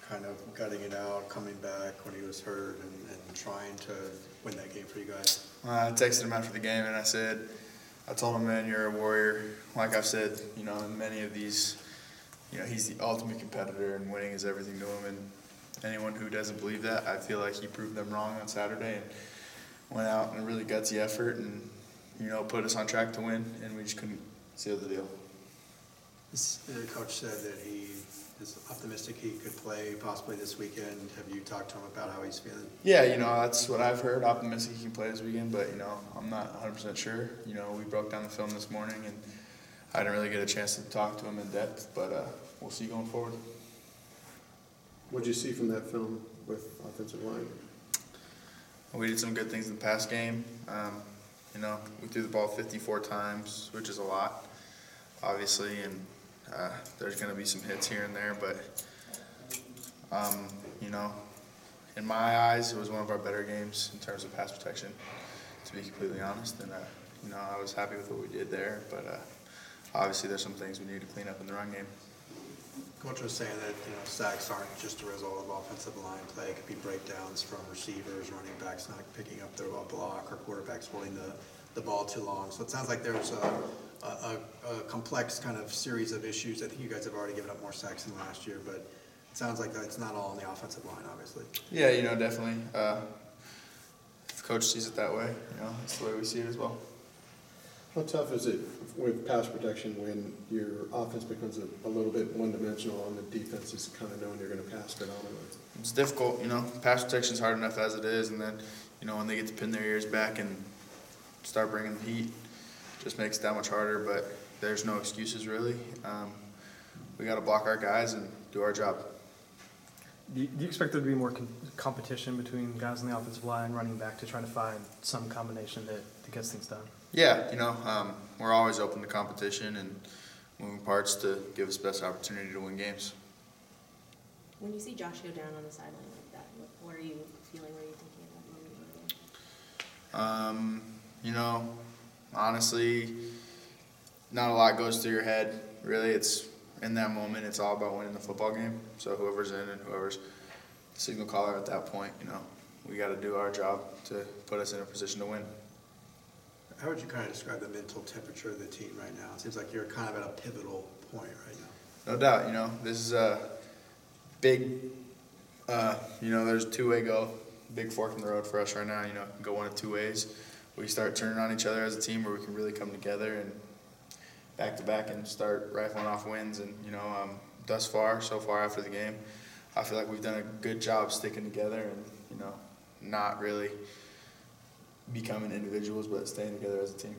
kind of gutting it out, coming back when he was hurt, and trying to win that game for you guys? I texted him after the game and I told him, man, you're a warrior. Like I've said, in many of these, he's the ultimate competitor and winning is everything to him. And anyone who doesn't believe that, I feel like he proved them wrong on Saturday and went out in a really gutsy effort and, put us on track to win, and we just couldn't seal the deal. The coach said that he is optimistic he could play possibly this weekend. Have you talked to him about how he's feeling? Yeah, that's what I've heard, optimistic he can play this weekend, but, I'm not 100% sure. We broke down the film this morning, and I didn't really get a chance to talk to him in depth, but we'll see going forward. What did you see from that film with offensive line? We did some good things in the past game. We threw the ball 54 times, which is a lot, obviously, and there's going to be some hits here and there, but, in my eyes, it was one of our better games in terms of pass protection, to be completely honest, and, I was happy with what we did there, but obviously there's some things we need to clean up in the run game. Coach was saying that sacks aren't just a result of offensive line play. It could be breakdowns from receivers, running backs not picking up their block, or quarterbacks holding the ball too long. So it sounds like there's a complex kind of series of issues. I think you guys have already given up more sacks than last year, but it sounds like it's not all on the offensive line, obviously. Yeah, definitely. If the coach sees it that way, that's the way we see it as well. How tough is it with pass protection when your offense becomes a little bit one-dimensional and the defense is kind of knowing you're going to pass it on them? It's difficult, Pass protection is hard enough as it is, and then, when they get to pin their ears back and start bringing the heat, it just makes it that much harder, but there's no excuses really. We got to block our guys and do our job. Do you expect there to be more competition between guys on the offensive line and running back to try to find some combination that gets things done? Yeah, we're always open to competition and moving parts to give us the best opportunity to win games. When you see Josh go down on the sideline like that, what are you feeling? What are you thinking at that moment? Honestly, not a lot goes through your head. Really, it's in that moment, it's all about winning the football game. So whoever's in and whoever's the signal caller at that point, we got to do our job to put us in a position to win. How would you kind of describe the mental temperature of the team right now? It seems like you're kind of at a pivotal point right now. No doubt, this is a big, there's a two-way go, big fork in the road for us right now. It can go one of two ways. We start turning on each other as a team where we can really come together and back-to-back and start rifling off wins. And, so far after the game, I feel like we've done a good job sticking together and, not really becoming individuals, but staying together as a team.